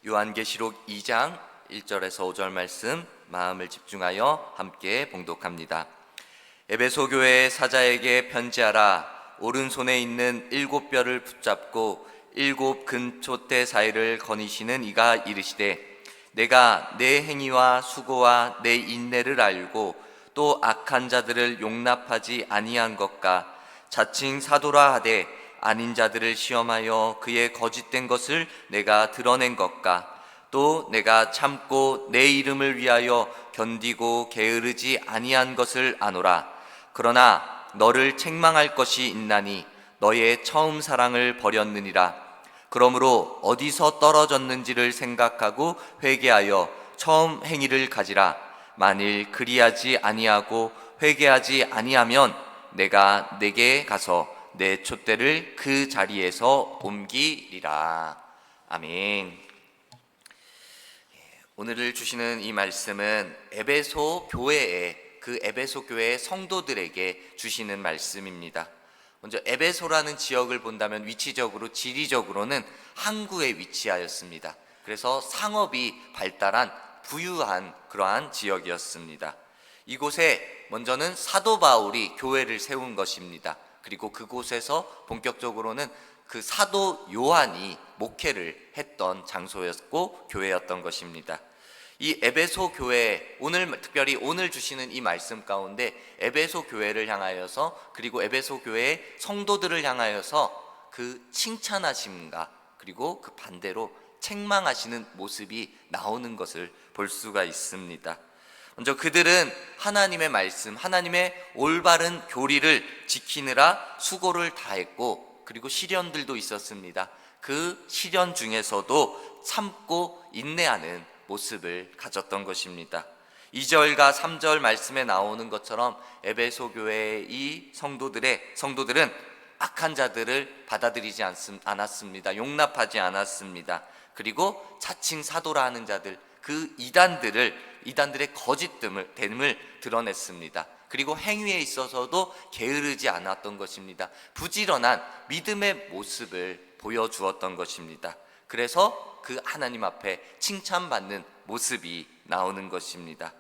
요한계시록 2장 1절에서 5절 말씀 마음을 집중하여 함께 봉독합니다. 에베소 교회 사자에게 편지하라. 오른손에 있는 7뼈를 붙잡고 7 근촛대 사이를 거니시는 이가 이르시되, 내가 내 행위와 수고와 내 인내를 알고 또 악한 자들을 용납하지 아니한 것과 자칭 사도라 하되 아닌 자들을 시험하여 그의 거짓된 것을 내가 드러낸 것과 또 내가 참고 내 이름을 위하여 견디고 게으르지 아니한 것을 아노라. 그러나 너를 책망할 것이 있나니 너의 처음 사랑을 버렸느니라. 그러므로 어디서 떨어졌는지를 생각하고 회개하여 처음 행위를 가지라. 만일 그리하지 아니하고 회개하지 아니하면 내가 내게 가서 내 촛대를 그 자리에서 옮기리라. 아멘. 오늘 주시는 이 말씀은 에베소 교회의 성도들에게 주시는 말씀입니다. 먼저 에베소라는 지역을 본다면 위치적으로 지리적으로는 항구에 위치하였습니다. 그래서 상업이 발달한 부유한 그러한 지역이었습니다. 이곳에 먼저는 사도 바울이 교회를 세운 것입니다. 그리고 그곳에서 본격적으로는 그 사도 요한이 목회를 했던 장소였고 교회였던 것입니다. 이 에베소 교회, 특별히 오늘 주시는 이 말씀 가운데 에베소 교회를 향하여서, 그리고 에베소 교회의 성도들을 향하여서 그 칭찬하심과 그리고 그 반대로 책망하시는 모습이 나오는 것을 볼 수가 있습니다. 먼저 그들은 하나님의 말씀, 하나님의 올바른 교리를 지키느라 수고를 다했고, 그리고 시련들도 있었습니다. 그 시련 중에서도 참고 인내하는 모습을 가졌던 것입니다. 2절과 3절 말씀에 나오는 것처럼 에베소 교회의 이 성도들은 악한 자들을 받아들이지 않았습니다. 용납하지 않았습니다. 그리고 자칭 사도라 하는 자들, 그 이단들의 거짓됨을 드러냈습니다. 그리고 행위에 있어서도 게으르지 않았던 것입니다. 부지런한 믿음의 모습을 보여주었던 것입니다. 그래서 그 하나님 앞에 칭찬받는 모습이 나오는 것입니다.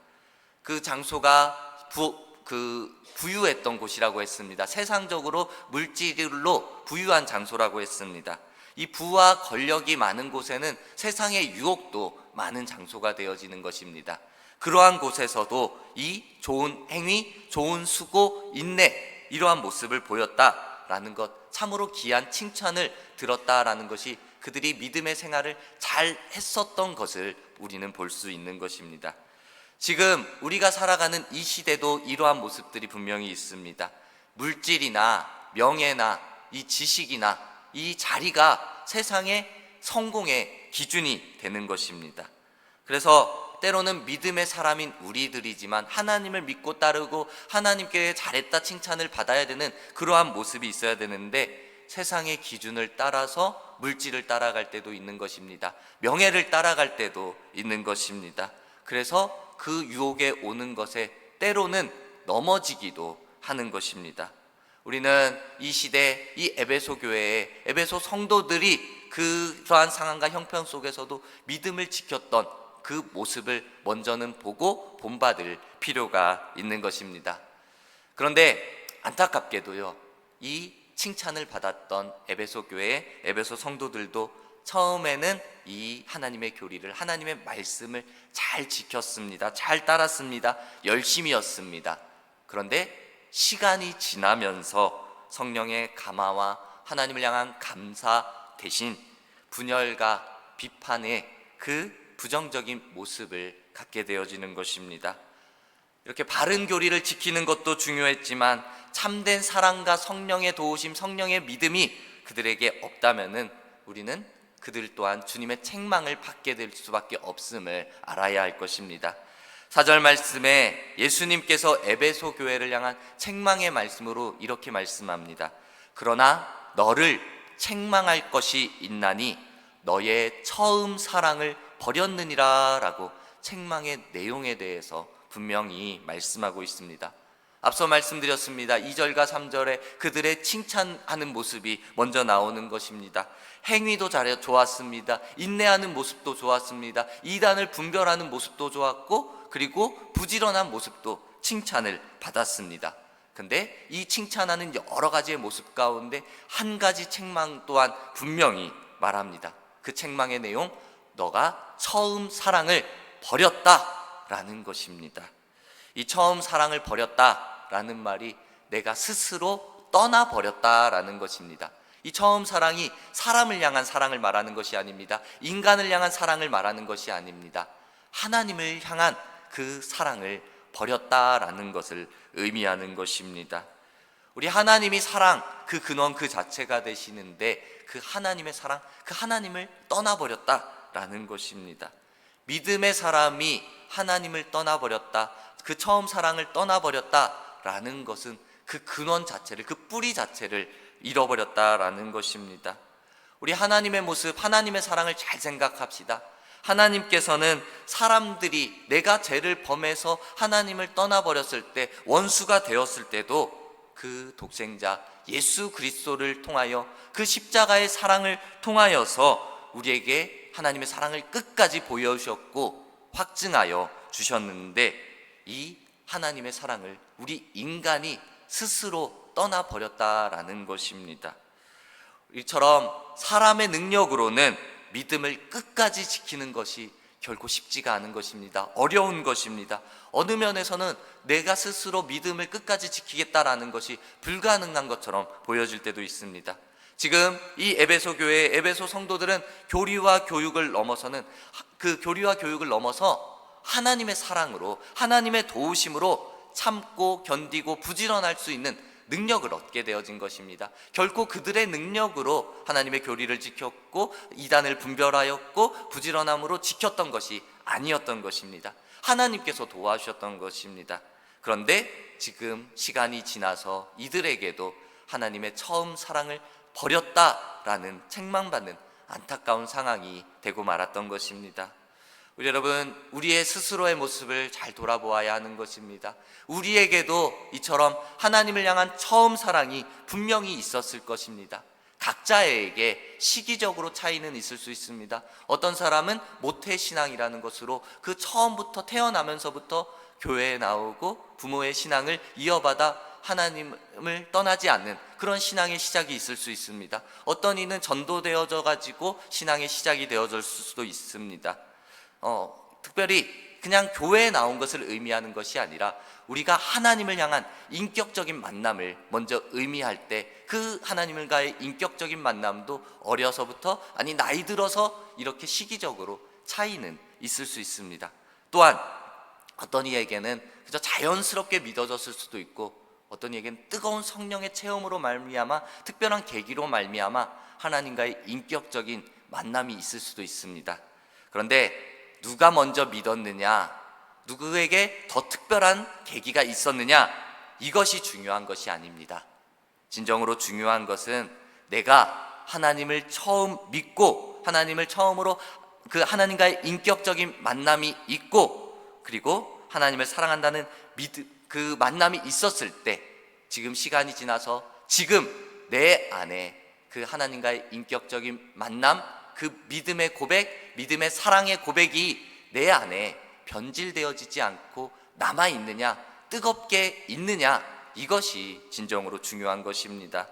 그 장소가 부유했던 곳이라고 했습니다. 세상적으로 물질로 부유한 장소라고 했습니다. 이 부와 권력이 많은 곳에는 세상의 유혹도 많은 장소가 되어지는 것입니다. 그러한 곳에서도 이 좋은 행위, 좋은 수고, 인내, 이러한 모습을 보였다라는 것, 참으로 귀한 칭찬을 들었다라는 것이 그들이 믿음의 생활을 잘 했었던 것을 우리는 볼 수 있는 것입니다. 지금 우리가 살아가는 이 시대도 이러한 모습들이 분명히 있습니다. 물질이나 명예나 이 지식이나 이 자리가 세상의 성공의 기준이 되는 것입니다. 그래서 때로는 믿음의 사람인 우리들이지만 하나님을 믿고 따르고 하나님께 잘했다 칭찬을 받아야 되는 그러한 모습이 있어야 되는데, 세상의 기준을 따라서 물질을 따라갈 때도 있는 것입니다. 명예를 따라갈 때도 있는 것입니다. 그래서 그 유혹에 오는 것에 때로는 넘어지기도 하는 것입니다. 우리는 이 시대, 이 에베소 교회의 에베소 성도들이 그러한 상황과 형편 속에서도 믿음을 지켰던 그 모습을 먼저는 보고 본받을 필요가 있는 것입니다. 그런데 안타깝게도요, 이 칭찬을 받았던 에베소 교회의 에베소 성도들도 처음에는 이 하나님의 교리를, 하나님의 말씀을 잘 지켰습니다. 잘 따랐습니다. 열심히였습니다. 그런데 시간이 지나면서 성령의 감화와 하나님을 향한 감사 대신 분열과 비판의 그 부정적인 모습을 갖게 되어지는 것입니다. 이렇게 바른 교리를 지키는 것도 중요했지만 참된 사랑과 성령의 도우심, 성령의 믿음이 그들에게 없다면은 우리는 그들 또한 주님의 책망을 받게 될 수밖에 없음을 알아야 할 것입니다. 4절 말씀에 예수님께서 에베소 교회를 향한 책망의 말씀으로 이렇게 말씀합니다. 그러나 너를 책망할 것이 있나니 너의 처음 사랑을 버렸느니라 라고 책망의 내용에 대해서 분명히 말씀하고 있습니다. 앞서 말씀드렸습니다. 2절과 3절에 그들의 칭찬하는 모습이 먼저 나오는 것입니다. 행위도 좋았습니다. 인내하는 모습도 좋았습니다. 이단을 분별하는 모습도 좋았고, 그리고 부지런한 모습도 칭찬을 받았습니다. 근데 이 칭찬하는 여러 가지의 모습 가운데 한 가지 책망 또한 분명히 말합니다. 그 책망의 내용, 너가 처음 사랑을 버렸다라는 것입니다. 이 처음 사랑을 버렸다라는 말이 내가 스스로 떠나버렸다라는 것입니다. 이 처음 사랑이 사람을 향한 사랑을 말하는 것이 아닙니다. 인간을 향한 사랑을 말하는 것이 아닙니다. 하나님을 향한 그 사랑을 버렸다라는 것을 의미하는 것입니다. 우리 하나님이 사랑, 그 근원 그 자체가 되시는데 그 하나님의 사랑, 그 하나님을 떠나버렸다라는 것입니다. 믿음의 사람이 하나님을 떠나버렸다, 그 처음 사랑을 떠나버렸다라는 것은 그 근원 자체를, 그 뿌리 자체를 잃어버렸다라는 것입니다. 우리 하나님의 모습, 하나님의 사랑을 잘 생각합시다. 하나님께서는 사람들이 내가 죄를 범해서 하나님을 떠나버렸을 때, 원수가 되었을 때도 그 독생자 예수 그리스도를 통하여 그 십자가의 사랑을 통하여서 우리에게 하나님의 사랑을 끝까지 보여주셨고 확증하여 주셨는데, 이 하나님의 사랑을 우리 인간이 스스로 떠나버렸다라는 것입니다. 이처럼 사람의 능력으로는 믿음을 끝까지 지키는 것이 결코 쉽지가 않은 것입니다. 어려운 것입니다. 어느 면에서는 내가 스스로 믿음을 끝까지 지키겠다라는 것이 불가능한 것처럼 보여질 때도 있습니다. 지금 이 에베소 교회, 에베소 성도들은 교리와 교육을 넘어서는, 그 교리와 교육을 넘어서 하나님의 사랑으로, 하나님의 도우심으로 참고 견디고 부지런할 수 있는 능력을 얻게 되어진 것입니다. 결코 그들의 능력으로 하나님의 교리를 지켰고 이단을 분별하였고 부지런함으로 지켰던 것이 아니었던 것입니다. 하나님께서 도와주셨던 것입니다. 그런데 지금 시간이 지나서 이들에게도 하나님의 처음 사랑을 버렸다라는 책망받는 안타까운 상황이 되고 말았던 것입니다. 우리 여러분, 우리의 스스로의 모습을 잘 돌아보아야 하는 것입니다. 우리에게도 이처럼 하나님을 향한 처음 사랑이 분명히 있었을 것입니다. 각자에게 시기적으로 차이는 있을 수 있습니다. 어떤 사람은 모태신앙이라는 것으로 그 처음부터 태어나면서부터 교회에 나오고 부모의 신앙을 이어받아 하나님을 떠나지 않는 그런 신앙의 시작이 있을 수 있습니다. 어떤 이는 전도되어져 가지고 신앙의 시작이 되어질 수도 있습니다. 특별히 그냥 교회에 나온 것을 의미하는 것이 아니라 우리가 하나님을 향한 인격적인 만남을 먼저 의미할 때 그 하나님과의 인격적인 만남도 어려서부터, 아니 나이 들어서 이렇게 시기적으로 차이는 있을 수 있습니다. 또한 어떤 이에게는 그저 자연스럽게 믿어졌을 수도 있고, 어떤 이에게는 뜨거운 성령의 체험으로 말미암아, 특별한 계기로 말미암아 하나님과의 인격적인 만남이 있을 수도 있습니다. 그런데 누가 먼저 믿었느냐, 누구에게 더 특별한 계기가 있었느냐, 이것이 중요한 것이 아닙니다. 진정으로 중요한 것은 내가 하나님을 처음 믿고 하나님을 처음으로 그 하나님과의 인격적인 만남이 있고, 그리고 하나님을 사랑한다는 그 만남이 있었을 때, 지금 시간이 지나서 지금 내 안에 그 하나님과의 인격적인 만남, 그 믿음의 고백, 믿음의 사랑의 고백이 내 안에 변질되어지지 않고 남아있느냐, 뜨겁게 있느냐, 이것이 진정으로 중요한 것입니다.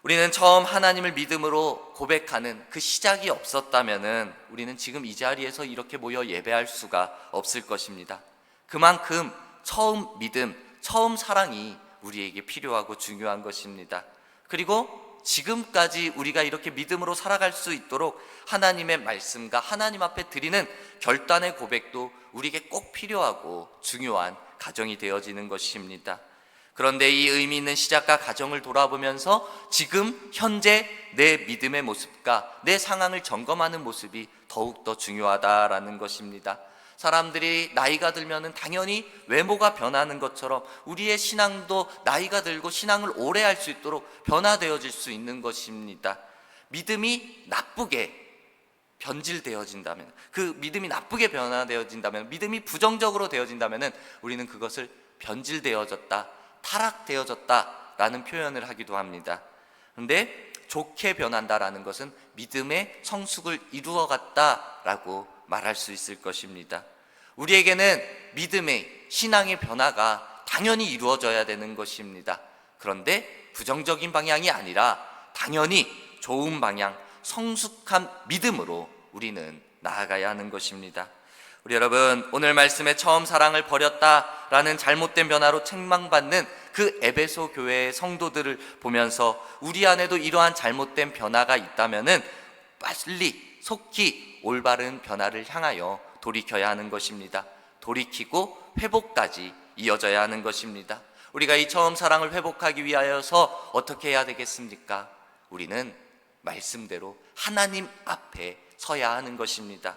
우리는 처음 하나님을 믿음으로 고백하는 그 시작이 없었다면 우리는 지금 이 자리에서 이렇게 모여 예배할 수가 없을 것입니다. 그만큼 처음 믿음, 처음 사랑이 우리에게 필요하고 중요한 것입니다. 그리고 지금까지 우리가 이렇게 믿음으로 살아갈 수 있도록 하나님의 말씀과 하나님 앞에 드리는 결단의 고백도 우리에게 꼭 필요하고 중요한 가정이 되어지는 것입니다. 그런데 이 의미 있는 시작과 가정을 돌아보면서 지금 현재 내 믿음의 모습과 내 상황을 점검하는 모습이 더욱더 중요하다라는 것입니다. 사람들이 나이가 들면은 당연히 외모가 변하는 것처럼 우리의 신앙도 나이가 들고 신앙을 오래 할 수 있도록 변화되어질 수 있는 것입니다. 믿음이 나쁘게 변질되어진다면, 그 믿음이 나쁘게 변화되어진다면, 믿음이 부정적으로 되어진다면 우리는 그것을 변질되어졌다, 타락되어졌다라는 표현을 하기도 합니다. 그런데 좋게 변한다라는 것은 믿음의 성숙을 이루어갔다라고 말할 수 있을 것입니다. 우리에게는 믿음의 신앙의 변화가 당연히 이루어져야 되는 것입니다. 그런데 부정적인 방향이 아니라 당연히 좋은 방향, 성숙한 믿음으로 우리는 나아가야 하는 것입니다. 우리 여러분, 오늘 말씀에 처음 사랑을 버렸다라는 잘못된 변화로 책망받는 그 에베소 교회의 성도들을 보면서 우리 안에도 이러한 잘못된 변화가 있다면은 빨리 속히 올바른 변화를 향하여 돌이켜야 하는 것입니다. 돌이키고 회복까지 이어져야 하는 것입니다. 우리가 이 처음 사랑을 회복하기 위하여서 어떻게 해야 되겠습니까? 우리는 말씀대로 하나님 앞에 서야 하는 것입니다.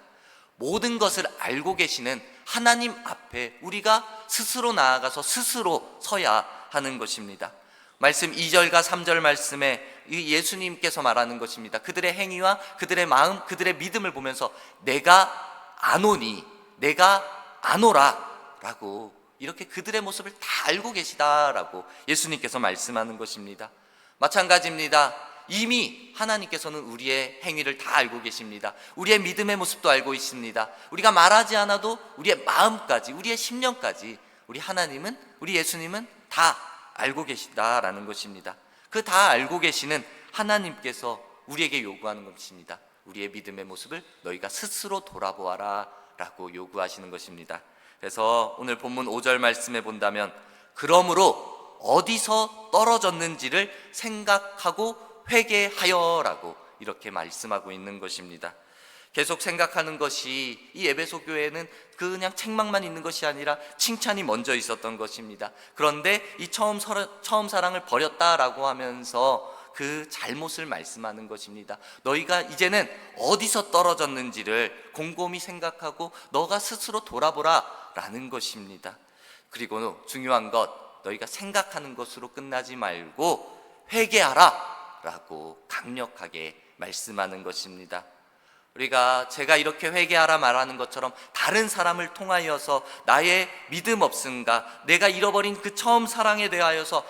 모든 것을 알고 계시는 하나님 앞에 우리가 스스로 나아가서 스스로 서야 하는 것입니다. 말씀 2절과 3절 말씀에 예수님께서 말하는 것입니다. 그들의 행위와 그들의 마음, 그들의 믿음을 보면서 내가 아노니, 내가 아노라 라고 이렇게 그들의 모습을 다 알고 계시다라고 예수님께서 말씀하는 것입니다. 마찬가지입니다. 이미 하나님께서는 우리의 행위를 다 알고 계십니다. 우리의 믿음의 모습도 알고 있습니다. 우리가 말하지 않아도 우리의 마음까지, 우리의 심령까지 우리 하나님은, 우리 예수님은 다 알고 계시다라는 것입니다. 그 다 알고 계시는 하나님께서 우리에게 요구하는 것입니다. 우리의 믿음의 모습을 너희가 스스로 돌아보아라 라고 요구하시는 것입니다. 그래서 오늘 본문 5절 말씀에 본다면 그러므로 어디서 떨어졌는지를 생각하고 회개하여라고 이렇게 말씀하고 있는 것입니다. 계속 생각하는 것이 이 에베소 교회는 그냥 책망만 있는 것이 아니라 칭찬이 먼저 있었던 것입니다. 그런데 이 처음 사랑을 버렸다라고 하면서 그 잘못을 말씀하는 것입니다. 너희가 이제는 어디서 떨어졌는지를 곰곰이 생각하고 너가 스스로 돌아보라 라는 것입니다. 그리고 중요한 것, 너희가 생각하는 것으로 끝나지 말고 회개하라 라고 강력하게 말씀하는 것입니다. 제가 이렇게 회개하라 말하는 것처럼 다른 사람을 통하여서 나의 믿음 없음과 내가 잃어버린 그 처음 사랑에 대하여서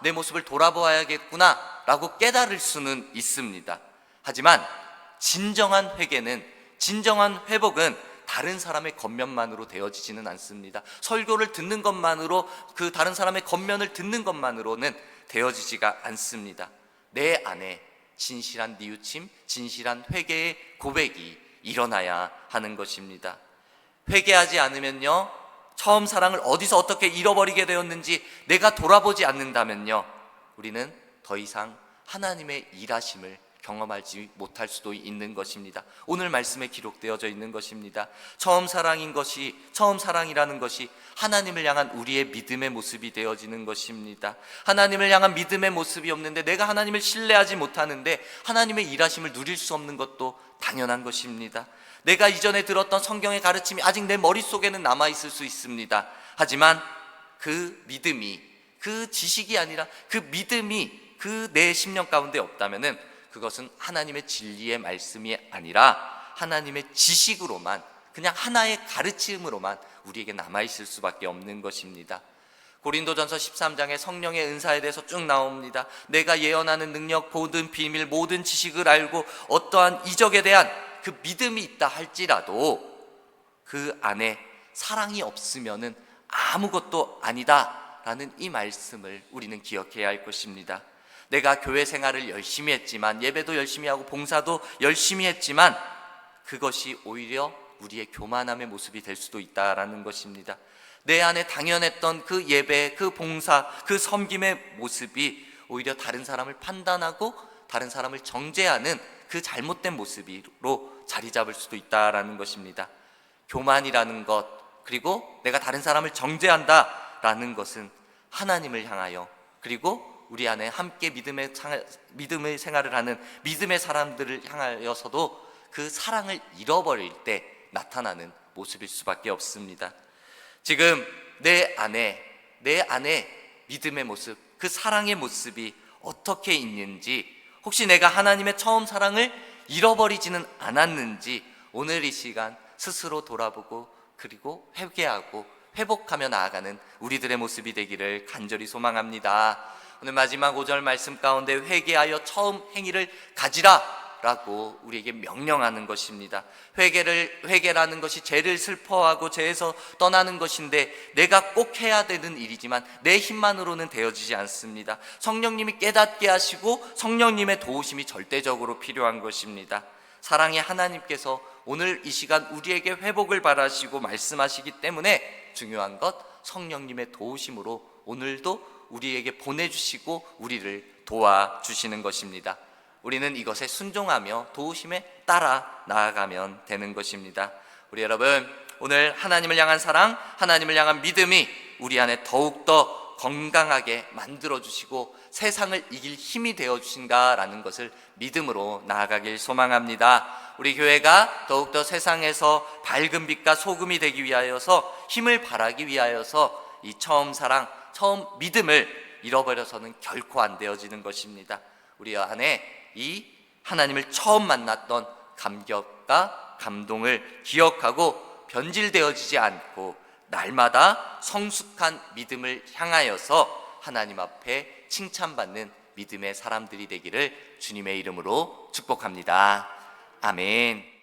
내 모습을 돌아보아야겠구나 라고 깨달을 수는 있습니다. 하지만 진정한 회개는, 진정한 회복은 다른 사람의 겉면만으로 되어지지는 않습니다. 설교를 듣는 것만으로, 그 다른 사람의 겉면을 듣는 것만으로는 되어지지가 않습니다. 내 안에 진실한 뉘우침, 진실한 회개의 고백이 일어나야 하는 것입니다. 회개하지 않으면요, 처음 사랑을 어디서 어떻게 잃어버리게 되었는지 내가 돌아보지 않는다면요, 우리는 더 이상 하나님의 일하심을 경험하지 못할 수도 있는 것입니다. 오늘 말씀에 기록되어져 있는 것입니다. 처음 사랑이라는 것이 하나님을 향한 우리의 믿음의 모습이 되어지는 것입니다. 하나님을 향한 믿음의 모습이 없는데, 내가 하나님을 신뢰하지 못하는데 하나님의 일하심을 누릴 수 없는 것도 당연한 것입니다. 내가 이전에 들었던 성경의 가르침이 아직 내 머릿속에는 남아있을 수 있습니다. 하지만 그 믿음이, 그 지식이 아니라 그 믿음이 그 내 심령 가운데 없다면은 그것은 하나님의 진리의 말씀이 아니라 하나님의 지식으로만, 그냥 하나의 가르침으로만 우리에게 남아있을 수밖에 없는 것입니다. 고린도전서 13장에 성령의 은사에 대해서 쭉 나옵니다. 내가 예언하는 능력, 모든 비밀, 모든 지식을 알고 어떠한 이적에 대한 그 믿음이 있다 할지라도 그 안에 사랑이 없으면은 아무것도 아니다 라는 이 말씀을 우리는 기억해야 할 것입니다. 내가 교회 생활을 열심히 했지만, 예배도 열심히 하고 봉사도 열심히 했지만 그것이 오히려 우리의 교만함의 모습이 될 수도 있다라는 것입니다. 내 안에 당연했던 그 예배, 그 봉사, 그 섬김의 모습이 오히려 다른 사람을 판단하고 다른 사람을 정죄하는 그 잘못된 모습으로 자리 잡을 수도 있다라는 것입니다. 교만이라는 것, 그리고 내가 다른 사람을 정죄한다라는 것은 하나님을 향하여, 그리고 우리 안에 함께 믿음의 생활을 하는 믿음의 사람들을 향하여서도 그 사랑을 잃어버릴 때 나타나는 모습일 수밖에 없습니다. 지금 내 안에 믿음의 모습, 그 사랑의 모습이 어떻게 있는지, 혹시 내가 하나님의 처음 사랑을 잃어버리지는 않았는지 오늘 이 시간 스스로 돌아보고 그리고 회개하고 회복하며 나아가는 우리들의 모습이 되기를 간절히 소망합니다. 오늘 마지막 5절 말씀 가운데 회개하여 처음 행위를 가지라 라고 우리에게 명령하는 것입니다. 회개라는 것이 죄를 슬퍼하고 죄에서 떠나는 것인데 내가 꼭 해야 되는 일이지만 내 힘만으로는 되어지지 않습니다. 성령님이 깨닫게 하시고 성령님의 도우심이 절대적으로 필요한 것입니다. 사랑의 하나님께서 오늘 이 시간 우리에게 회복을 바라시고 말씀하시기 때문에 중요한 것, 성령님의 도우심으로 오늘도 우리에게 보내주시고 우리를 도와주시는 것입니다. 우리는 이것에 순종하며 도우심에 따라 나아가면 되는 것입니다. 우리 여러분, 오늘 하나님을 향한 사랑, 하나님을 향한 믿음이 우리 안에 더욱더 건강하게 만들어주시고 세상을 이길 힘이 되어주신다라는 것을 믿음으로 나아가길 소망합니다. 우리 교회가 더욱더 세상에서 밝은 빛과 소금이 되기 위하여서, 힘을 발하기 위하여서 이 처음 사랑, 처음 믿음을 잃어버려서는 결코 안 되어지는 것입니다. 우리 안에 이 하나님을 처음 만났던 감격과 감동을 기억하고 변질되어지지 않고 날마다 성숙한 믿음을 향하여서 하나님 앞에 칭찬받는 믿음의 사람들이 되기를 주님의 이름으로 축복합니다. 아멘.